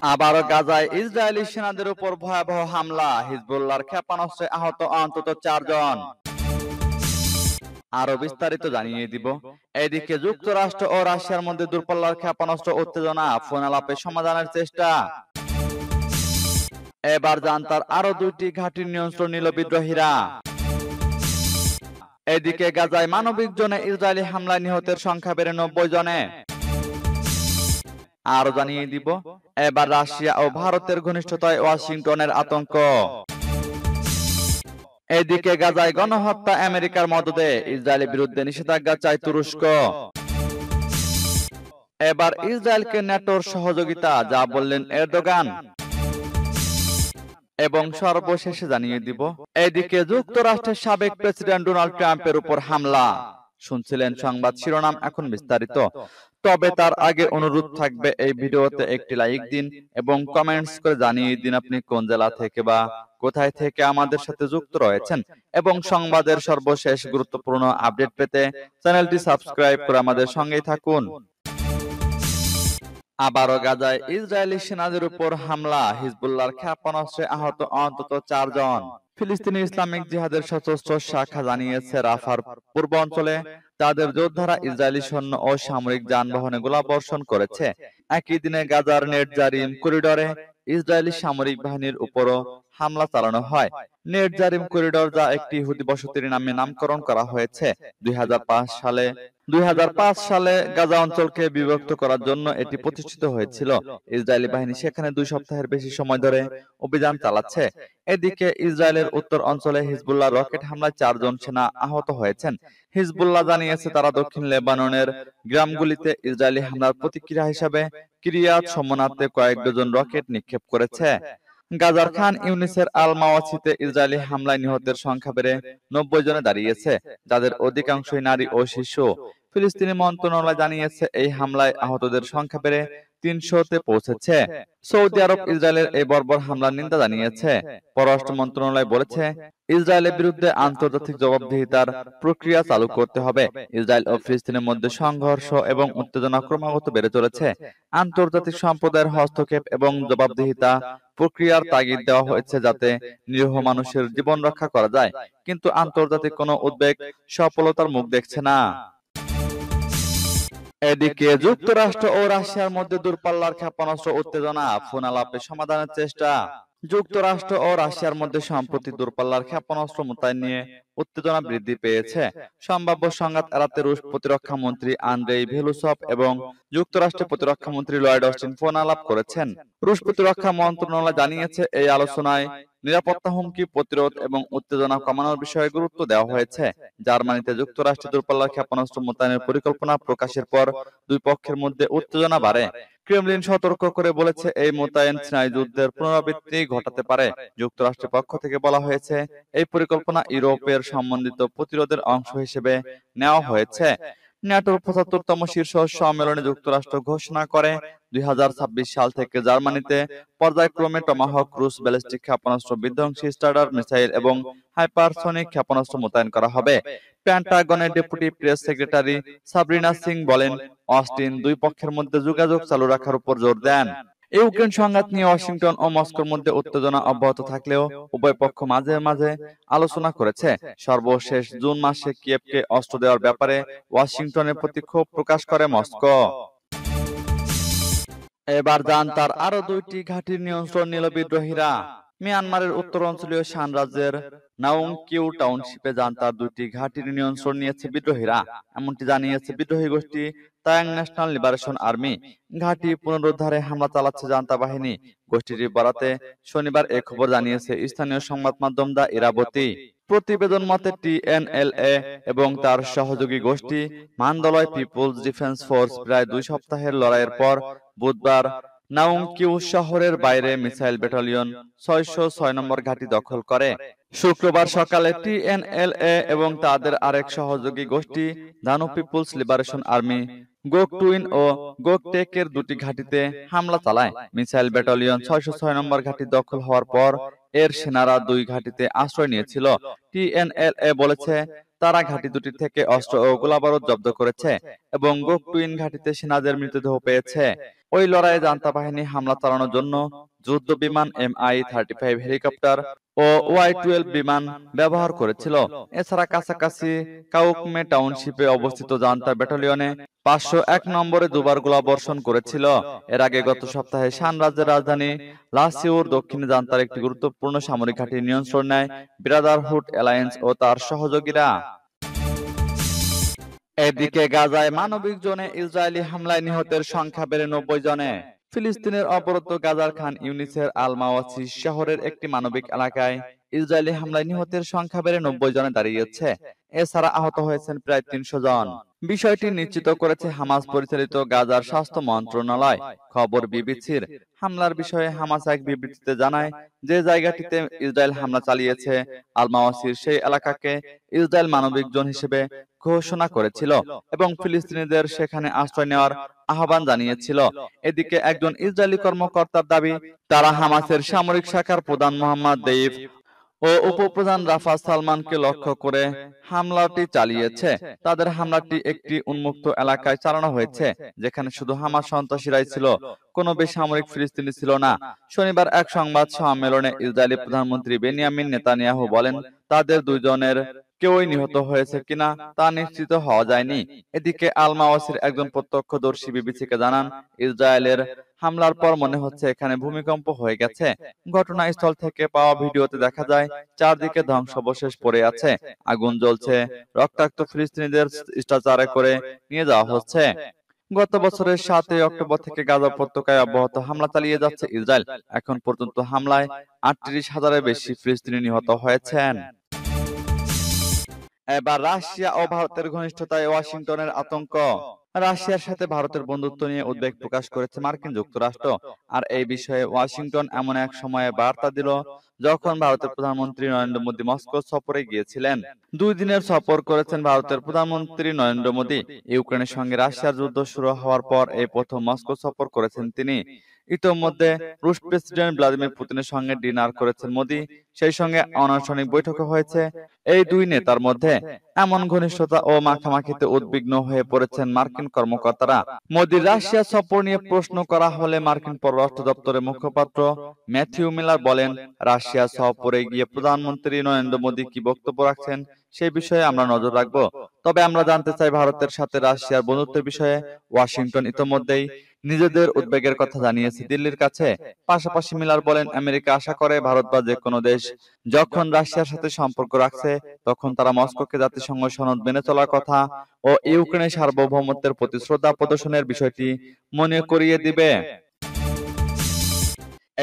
আবারও গাজায় ইসরায়েলি সেনাদের উপর ভয়াবহ হামলা, হিজবুল্লাহর ক্ষেপণাস্ত্রে আহত অন্তত 4 জন। আরো বিস্তারিত জানিয়ে দিব। এদিকে যুক্তরাষ্ট্র ও রাশিয়ার মধ্যে দূরপাল্লার ক্ষেপণাস্ত্র উত্তেজনা, ফোন আলাপে সমাধানের চেষ্টা। এবার জান্তার আরো 2টি ঘাঁটির নিয়ন্ত্রণ নিল বিদ্রোহীরা। এদিকে গাজায় মানবিক জোনে ইসরায়েলি হামলায় নিহতের সংখ্যা বেড়ে 90 জনে। আরো জানিয়ে দিব, এবার রাশিয়া ও ভারতের ঘনিষ্ঠতায় ওয়াশিংটনের আতঙ্ক। এদিকে গাজায় গণহত্যা, আমেরিকার মদদে ইসরায়েলের বিরুদ্ধে নিষেধাজ্ঞা চায় তুরস্ক। এবার ইসরায়েলকে ন্যাটোর সহযোগিতা, যা বললেন এরদোগান। এবং সর্বশেষে জানিয়ে দিব, এদিকে যুক্তরাষ্ট্রের সাবেক প্রেসিডেন্ট ডোনাল্ড ট্রাম্পের উপর হামলা। শুনছিলেন সংবাদ শিরোনাম, এখন বিস্তারিত। তবে তার আগে অনুরোধ থাকবে, এই ভিডিওতে একটি লাইক দিন এবং কমেন্টস করে জানিয়ে দিন আপনি কোন জেলা থেকে বা কোথায় থেকে আমাদের সাথে যুক্ত রয়েছেন। এবং সংবাদের সর্বশেষ গুরুত্বপূর্ণ আপডেট পেতে চ্যানেলটি সাবস্ক্রাইব করে আমাদের সঙ্গেই থাকুন। আবারও গাজায় ইসরায়েলি সেনাদের উপর হামলা, হিজবুল্লাহর ক্ষেপণাস্ত্রে আহত অন্তত 4 জন। ফিলিস্তিনি ইসলামিক জিহাদের সশস্ত্র শাখা জানিয়েছে, রাফার পূর্ব অঞ্চলে তাদের যোদ্ধারা ইসরায়েলি সৈন্য ও সামরিক যানবাহনে গোলাবর্ষণ করেছে। একই দিনে গাজার নেটজারিম করিডরে ইসরায়েলি সামরিক বাহিনীর উপরও হামলা চালানো হয়। নেটজারিম করিডর, যা একটি ইহুদি বসতির নামে নামকরণ করা হয়েছে, 2005 সালে গাজা অঞ্চলকে বিভক্ত করার জন্য এটি প্রতিষ্ঠিত হয়েছিল। ইসরায়েলি বাহিনী সেখানে 2 সপ্তাহের বেশি সময় ধরে অভিযান চালাচ্ছে। এদিকে ইসরায়েলের উত্তর অঞ্চলে হিজবুল্লাহ রকেট হামলায় 4 জন সেনা আহত হয়েছেন। হিজবুল্লাহ জানিয়েছে, তারা দক্ষিণ লেবাননের গ্রামগুলিতে ইসরায়েলি হামলার প্রতিক্রিয়া হিসাবে কিরিয়াত শমনাতে কয়েক ডজন রকেট নিক্ষেপ করেছে। গাজার খান ইউনিসের আল মাওয়াসিতে ইসরায়েলি হামলায় নিহতের সংখ্যা বেড়ে 90 জনে দাঁড়িয়েছে, যাদের অধিকাংশই নারী ও শিশু। ফিলিস্তিনি মন্ত্রণালয় জানিয়েছে, এই হামলায় আহতদের সংখ্যা বেড়ে 300-তে পৌঁছেছে। সৌদি আরব ইসরায়েলের এই বর্বর হামলার নিন্দা জানিয়েছে। পররাষ্ট্র মন্ত্রণালয় বলেছে, ইসরায়েলের বিরুদ্ধে আন্তর্জাতিক জবাবদিহিতার প্রক্রিয়া চালু করতে হবে। ইসরায়েল ও ফিলিস্তিনের মধ্যে সংঘর্ষ এবং উত্তেজনা ক্রমাগত বেড়ে চলেছে। আন্তর্জাতিক সম্প্রদায়ের হস্তক্ষেপ এবং জবাবদিহিতা প্রক্রিয়ার তাগিদ দেওয়া হয়েছে, যাতে নিরীহ মানুষের জীবন রক্ষা করা যায়। কিন্তু আন্তর্জাতিক কোনো উদ্বেগ সফলতার মুখ দেখছে না। এদিকে যুক্তরাষ্ট্র ও রাশিয়ার মধ্যে দূরপাল্লার ক্ষেপণাস্ত্র উত্তেজনা, ফোন আলাপে সমাধানের চেষ্টা। যুক্তরাষ্ট্র ও রাশিয়ার মধ্যে সম্প্রতি দূরপাল্লার ক্ষেপণাস্ত্র মোতায়েন নিয়ে উত্তেজনা বৃদ্ধি পেয়েছে। সম্ভাব্য সংঘাত এড়াতে রুশ প্রতিরক্ষা মন্ত্রী আন্দ্রেই ভেলুসভ এবং যুক্তরাষ্ট্রের প্রতিরক্ষা মন্ত্রী লয়েড অস্টিন ফোন আলাপ করেছেন। রুশ প্রতিরক্ষা মন্ত্রণালয় জানিয়েছে, এই আলোচনায় নিরাপত্তা হুমকি প্রতিরোধ এবং উত্তেজনা কমানোর বিষয়ে গুরুত্ব দেওয়া হয়েছে। জার্মানিতে যুক্তরাষ্ট্রের দূরপাল্লার ক্ষেপণাস্ত্র মোতায়েনের পরিকল্পনা প্রকাশের পর দুই পক্ষের মধ্যে উত্তেজনা বাড়ে। ক্রেমলিন সতর্ক করে বলেছে, এই মোতায়েন স্নায়ুযুদ্ধের পুনরাবৃত্তি ঘটাতে পারে। যুক্তরাষ্ট্রের পক্ষ থেকে বলা হয়েছে, এই পরিকল্পনা ইউরোপের সম্বন্ধিত প্রতিরোধের অংশ হিসেবে নেওয়া হয়েছে। ন্যাটোর 75তম শীর্ষ সম্মেলনে যুক্তরাষ্ট্র ঘোষণা করে, 2026 সাল থেকে জার্মানিতে পর্যায়ক্রমে টমাহক ক্রুজ ব্যালিস্টিক ক্ষেপণাস্ত্র, বিধ্বংসী স্টার্ডার মিসাইল এবং হাইপারসনিক ক্ষেপণাস্ত্র মোতায়েন করা হবে। পেন্টাগনের deputy press secretary Sabrina Singh বলেন, অস্টিন দুই পক্ষের মধ্যে যোগাযোগ চালু রাখার উপর জোর দেন। ইউক্রেন সংঘাত নিয়ে ওয়াশিংটন ও মস্কোর মধ্যে উত্তেজনা অব্যাহত থাকলেও উভয় পক্ষ মাঝে মাঝে আলোচনা করেছে। সর্বশেষ জুন মাসে কিয়েভকে অস্ত্র দেওয়ার ব্যাপারে ওয়াশিংটনের প্রতি ক্ষোভ প্রকাশ করে মস্কো। এবার জান্তার আরো 2টি ঘাঁটির নিয়ন্ত্রণ নিল বিদ্রোহীরা। মিয়ানমারের উত্তরাঞ্চলীয় শান রাজ্যের নাউং কিউ টাউনশিপে জান্তার 2টি ঘাঁটির নিয়ন্ত্রণ নিয়েছে বিদ্রোহীরা, এমনটি জানিয়েছে বিদ্রোহী গোষ্ঠী তায়াং ন্যাশনাল লিবারেশন আর্মি। ঘাঁটি পুনরুদ্ধারে হামলা চালাচ্ছে জান্তা বাহিনী। গোষ্ঠীটির বরাতে শনিবার এ খবর জানিয়েছে স্থানীয় সংবাদ মাধ্যম দ্য ইরাবতী। প্রতিবেদন মতে, টিএনএলএ এবং তার সহযোগী গোষ্ঠী মানদলয় পিপলস ডিফেন্স ফোর্স প্রায় 2 সপ্তাহের লড়াইয়ের পর বুধবার নাউং কিউ শহরের বাইরে মিসাইল ব্যাটালিয়ন 606 নম্বর ঘাঁটি দখল করে। শুক্রবার সকালে টিএনএলএ এবং তাদের আরেক সহযোগী গোষ্ঠী ধানু পিপলস লিবারেশন আর্মি গোকটুইন ও গোকটেকের 2টি ঘাঁটিতে হামলা চালায়। মিসাইল ব্যাটালিয়ন 606 নম্বর ঘাঁটি দখল হওয়ার পর এর সেনারা 2 ঘাঁটিতে আশ্রয় নিয়েছিল। টিএনএলএ বলেছে, তারা ঘাঁটি দুটি থেকে অস্ত্র ও গোলাবারুদ জব্দ করেছে এবং গোকটুইন ঘাঁটিতে সেনাদের মৃতদেহ পেয়েছে। ওই লড়াইয়ে জান্তা বাহিনী হামলা চালানোর জন্য যুদ্ধ বিমান MI-35 হেলিকপ্টার ও Y-12 বিমান ব্যবহার করেছিল। এছাড়া কাছাকাছি কাউকমে টাউনশিপে অবস্থিত জান্তা ব্যাটালিয়নে 501 নম্বরে দুবার গোলাবর্ষণ করেছিল। এর আগে গত সপ্তাহে শান রাজ্যের রাজধানী লাসিউর দক্ষিণে জান্তার একটি গুরুত্বপূর্ণ সামরিক ঘাঁটি নিয়ন্ত্রণ নেয় ব্রাদারহুড অ্যালায়েন্স ও তার সহযোগীরা। এদিকে গাজায় মানবিক জোনে ইসরায়েলি হামলায় নিহতের সংখ্যা বেড়ে 90 জনে। ফিলিস্তিনের অবরুদ্ধ গাজার খান ইউনিসের আল মাওয়াসি শহরের একটি মানবিক এলাকায় ইসরায়েলি হামলায় নিহতের সংখ্যা বেড়ে 90 জনে দাঁড়িয়েছে। এছাড়া আহত হয়েছেন প্রায় 300 জন। বিষয়টি নিশ্চিত করেছে হামাস পরিচালিত গাজার স্বাস্থ্য মন্ত্রণালয়। খবর বিবিসির। হামলার বিষয়ে হামাস এক বিবৃতিতে জানায়, যে জায়গাটিতে ইসরায়েল হামলা চালিয়েছে আল মাওয়াসির সেই এলাকাকে ইসরায়েল মানবিক জোন হিসেবে ঘোষণা করেছিল এবং ফিলিস্তিনিদের সেখানে আশ্রয় নেওয়ার আহ্বান জানিয়েছিল। এদিকে একজন ইসরায়েলি কর্মকর্তার দাবি, তারা হামাসের সামরিক শাখার প্রধান মোহাম্মদ দেইফ ও উপপ্রধান রাফা সালমানকে লক্ষ্য করে হামলাটি চালিয়েছে। তাদের হামলাটি একটি উন্মুক্ত এলাকায় চালানো হয়েছে, যেখানে শুধু হামাস সন্ত্রাসীরাই ছিল, কোনো বেসামরিক ফিলিস্তিনি ছিল না। শনিবার এক সংবাদ সম্মেলনে ইসরায়েলি প্রধানমন্ত্রী বেনিয়ামিন নেতানিয়াহু বলেন, তাদের দুইজনের কেউই নিহত হয়েছে কিনা তা নিশ্চিত হওয়া যায়নি। এদিকে আল মাওয়াসির একজন প্রত্যক্ষদর্শী বিবিসিকে জানান, ইসরায়েলের হামলার পর মনে হচ্ছে এখানে ভূমিকম্প হয়ে গেছে। ঘটনাস্থল থেকে পাওয়া ভিডিওতে দেখা যায় চারদিকে ধ্বংসাবশেষ পড়ে আছে, আগুন জ্বলছে, রক্তাক্ত ফিলিস্তিনিদের স্ট্রেচারে করে নিয়ে যাওয়া হচ্ছে। গত বছরের 7 অক্টোবর থেকে গাজা উপত্যকায় অব্যাহত হামলা চালিয়ে যাচ্ছে ইসরায়েল। এখন পর্যন্ত হামলায় 38,000-এর বেশি ফিলিস্তিনি নিহত হয়েছেন। এবার রাশিয়া ও ভারতের ঘনিষ্ঠতায় ওয়াশিংটনের আতঙ্ক। রাশিয়ার সাথে ভারতের বন্ধুত্ব নিয়ে উদ্বেগ প্রকাশ করেছে মার্কিন যুক্তরাষ্ট্র। আর এই বিষয়ে ওয়াশিংটন এমন এক সময়ে বার্তা দিল যখন ভারতের প্রধানমন্ত্রী নরেন্দ্র মোদী মস্কো সফরে গিয়েছিলেন। 2 দিনের সফর করেছেন ভারতের প্রধানমন্ত্রী নরেন্দ্র মোদী। ইউক্রেনের সঙ্গে রাশিয়ার যুদ্ধ শুরু হওয়ার পর এই প্রথম মস্কো সফর করেছেন তিনি। ইতোমধ্যে রুশ প্রেসিডেন্ট ভ্লাদিমির পুতিনের সঙ্গে ডিনার করেছেন মোদী, সেই সঙ্গে অনানুষ্ঠানিক বৈঠকও হয়েছে এই দুই নেতার মধ্যে। এমন ঘনিষ্ঠতা ও মাখামাখিতে উদ্বিগ্ন হয়ে পড়েছেন মার্কিন কর্মকর্তারা। মোদীর রাশিয়া সফর নিয়ে প্রশ্ন করা হলে মার্কিন পররাষ্ট্র দপ্তরের মুখপাত্র ম্যাথিউ মিলার বলেন, রাশিয়া সফরে গিয়ে প্রধানমন্ত্রী নরেন্দ্র মোদী কি বক্তব্য রাখছেন সেই বিষয়ে আমরা নজর রাখব। তবে আমরা জানতে চাই, ভারতের সাথে রাশিয়ার বন্ধুত্বের বিষয়ে ওয়াশিংটন ইতোমধ্যেই নিজেদের উদ্বেগের কথা জানিয়েছে দিল্লির কাছে। পাশাপাশি মিলার বলেন, আমেরিকা আশা করে ভারত বা যে কোনো দেশ যখন রাশিয়ার সাথে সম্পর্ক রাখছে, তখন তারা মস্কোকে জাতিসংঘ সনদ মেনে চলার কথা ও ইউক্রেনের সার্বভৌমত্বের প্রতি শ্রদ্ধা প্রদর্শনের বিষয়টি মনে করিয়ে দিবে।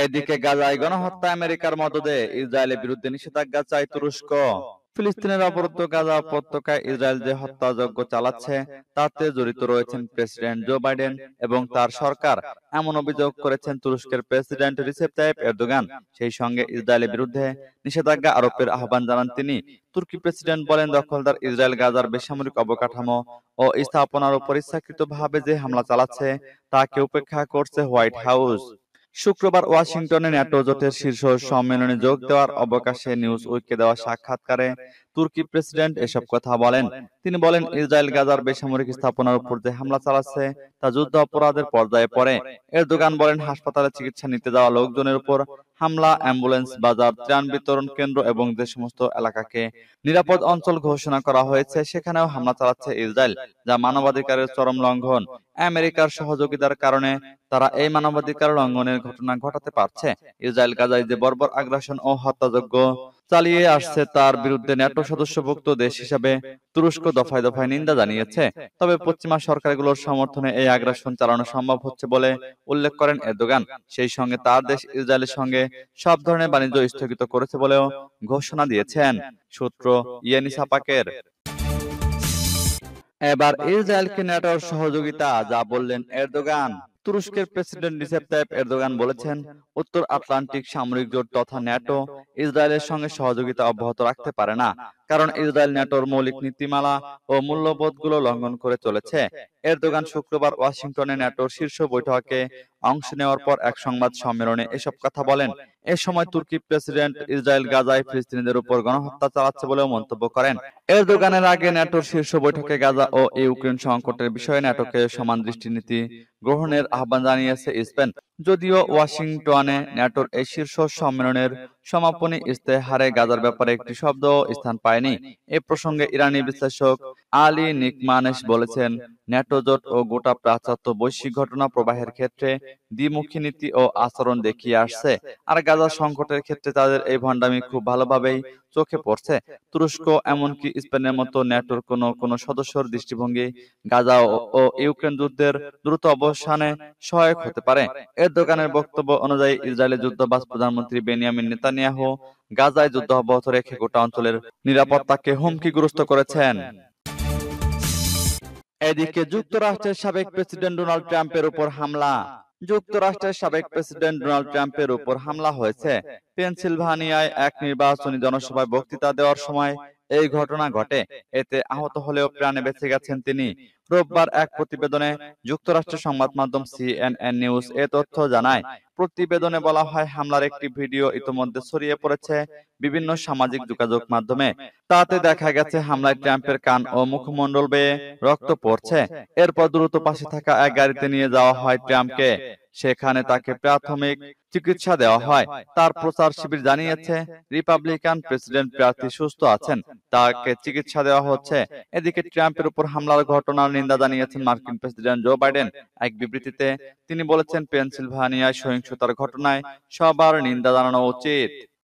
এদিকে গাজায় গণহত্যা আমেরিকার মদদে ইসরায়েলের বিরুদ্ধে নিষেধাজ্ঞা চায় তুরস্ক। ফিলিস্তিনের অবরুদ্ধ গাজা উপত্যকায় ইসরায়েল যে হত্যাযজ্ঞ চালাচ্ছে তাতে জড়িত রয়েছেন প্রেসিডেন্ট জো বাইডেন এবং তার সরকার, এমন অভিযোগ করেছেন তুরস্কের প্রেসিডেন্ট রিসেপ তাইয়েপ এরদোগান। সেই সঙ্গে ইসরায়েলের বিরুদ্ধে নিষেধাজ্ঞা আরোপের আহ্বান জানান তিনি। তুর্কি প্রেসিডেন্ট বলেন, দখলদার ইসরায়েল গাজার বেসামরিক অবকাঠামো ও স্থাপনার উপর ইচ্ছাকৃতভাবে যে হামলা চালাচ্ছে তাকে উপেক্ষা করছে হোয়াইট হাউস। শুক্রবার ওয়াশিংটনে ন্যাটো জোটের শীর্ষ সম্মেলনে যোগ দেওয়ার অবকাশে নিউজ উইককে দেওয়া সাক্ষাৎকারে তুর্কি প্রেসিডেন্ট এসব কথা বলেন। তিনি বলেন, ইসরায়েল গাজার বেসামরিক স্থাপনার উপর যে হামলা চালাচ্ছে তা যুদ্ধ অপরাধের পর্যায়ে পড়ে। এরদোগান বলেন, হাসপাতালে চিকিৎসা নিতে যাওয়া লোকজনের উপর হামলা, অ্যাম্বুলেন্স, বাজার, ত্রাণ বিতরণ কেন্দ্র এবং যে সমস্ত এলাকাকে নিরাপদ অঞ্চল ঘোষণা করা হয়েছে সেখানেও হামলা চালাচ্ছে ইসরায়েল, যা মানবাধিকারের চরম লঙ্ঘন। আমেরিকার সহযোগিতার কারণে তারা এই মানবাধিকার লঙ্ঘনের ঘটনা ঘটাতে পারছে। ইসরায়েল গাজায় যে বর্বর আগ্রাসন ও হত্যাযজ্ঞ চালিয়ে আসছে তার বিরুদ্ধে ন্যাটো সদস্যভুক্ত দেশ হিসাবে তুরস্ক দফায় দফায় নিন্দা জানিয়েছে। তবে পশ্চিমা সরকারগুলোর সমর্থনে এই আগ্রাসন চালানো সম্ভব হচ্ছে বলে উল্লেখ করেন এরদোগান। সেই সঙ্গে তার দেশ ইসরায়েলের সঙ্গে সব ধরনের বাণিজ্য স্থগিত করেছে বলেও ঘোষণা দিয়েছেন। সূত্র ইয়ানি সাপাকের। এবার ইসরায়েলকে ন্যাটোর সহযোগিতা, যা বললেন এরদোগান। তুরস্কের প্রেসিডেন্ট রিসেপ তাইয়েপ এরদোগান বলেছেন, উত্তর আটলান্টিক সামরিক জোট তথা ন্যাটো ইসরায়েলের সঙ্গে সহযোগিতা অব্যাহত রাখতে পারে না, কারণ ইসরায়েল ন্যাটোর মৌলিক নীতিমালা ও মূল্যবোধগুলো লঙ্ঘন করে চলেছে। এরদোগান শুক্রবার ওয়াশিংটনে ন্যাটোর শীর্ষ বৈঠকে অংশ নেওয়ার পর এক সংবাদ সম্মেলনে এসব কথা বলেন। এ সময় তুর্কি প্রেসিডেন্ট ইসরায়েল গাজায় ফিলিস্তিনিদের উপর গণহত্যা চালাচ্ছে বলেও মন্তব্য করেন। এরদোগানের আগে ন্যাটোর শীর্ষ বৈঠকে গাজা ও ইউক্রেন সংকটের বিষয়ে ন্যাটোকে সমান দৃষ্টিনীতি গ্রহণের আহ্বান জানিয়েছে স্পেন। যদিও ওয়াশিংটনে ন্যাটোর এই শীর্ষ সম্মেলনের সমাপনী ইস্তেহারে গাজার ব্যাপারে একটি শব্দও স্থান পায়নি। এ প্রসঙ্গে ইরানি বিশ্লেষক আলী নিকমানেশ বলেছেন, ন্যাটো জোট ও গোটা পাশ্চাত্য বৈশ্বিক ঘটনা প্রবাহের ক্ষেত্রে দ্বিমুখী নীতি ও আচরণ দেখিয়ে আসছে, আর গাজা সংকটের ক্ষেত্রে তাদের এই ভণ্ডামি খুব ভালোভাবেই চোখে পড়ছে। তুরস্ক এমনকি স্পেনের মতো ন্যাটোর কোনো সদস্যর দৃষ্টিভঙ্গি গাজা ও ইউক্রেন যুদ্ধের দ্রুত অবসানে সহায়ক হতে পারে। এরদোগানের বক্তব্য অনুযায়ী ইসরায়েলের যুদ্ধবাজ প্রধানমন্ত্রী বেনিয়ামিন নেতানিয়াহু গাজায় যুদ্ধ অব্যাহত রেখে গোটা অঞ্চলের নিরাপত্তাকে হুমকিগ্রস্ত করেছেন। এদিকে যুক্তরাষ্ট্রের সাবেক প্রেসিডেন্ট ডোনাল্ড ট্রাম্পের উপর হামলা। যুক্তরাষ্ট্রের সাবেক প্রেসিডেন্ট ডোনাল্ড ট্রাম্পের উপর হামলা হয়েছে। পেনসিলভানিয়ায় এক নির্বাচনী জনসভায় বক্তৃতা দেওয়ার সময় এই ঘটনা ঘটে। এতে আহত হলেও প্রাণে বেঁচে গেছেন তিনি। রোববার এক প্রতিবেদনে যুক্তরাষ্ট্রের সংবাদ মাধ্যম সিএনএন নিউজ এ তথ্য জানায়। প্রতিবেদনে বলা হয়, হামলার একটি ভিডিও ইতোমধ্যে ছড়িয়ে পড়েছে বিভিন্ন সামাজিক যোগাযোগ মাধ্যমে। তাতে দেখা গেছে হামলায় ট্রাম্পের কান ও মুখমণ্ডল বেয়ে রক্ত পড়ছে। এরপর দ্রুত পাশে থাকা এক গাড়িতে নিয়ে যাওয়া হয় ট্রাম্পকে। সেখানে তাকে প্রাথমিক চিকিৎসা দেওয়া হয়। তার প্রচার শিবির জানিয়েছে, রিপাবলিকান প্রেসিডেন্ট প্রার্থী সুস্থ আছেন, তাকে চিকিৎসা দেওয়া হচ্ছে। এদিকে ট্রাম্পের উপর হামলার ঘটনার নিন্দা জানিয়েছেন মার্কিন প্রেসিডেন্ট জো বাইডেন। এক বিবৃতিতে তিনি বলেছেন, পেনসিলভানিয়ায় সহিংসতার ঘটনায় সবার নিন্দা জানানো উচিত।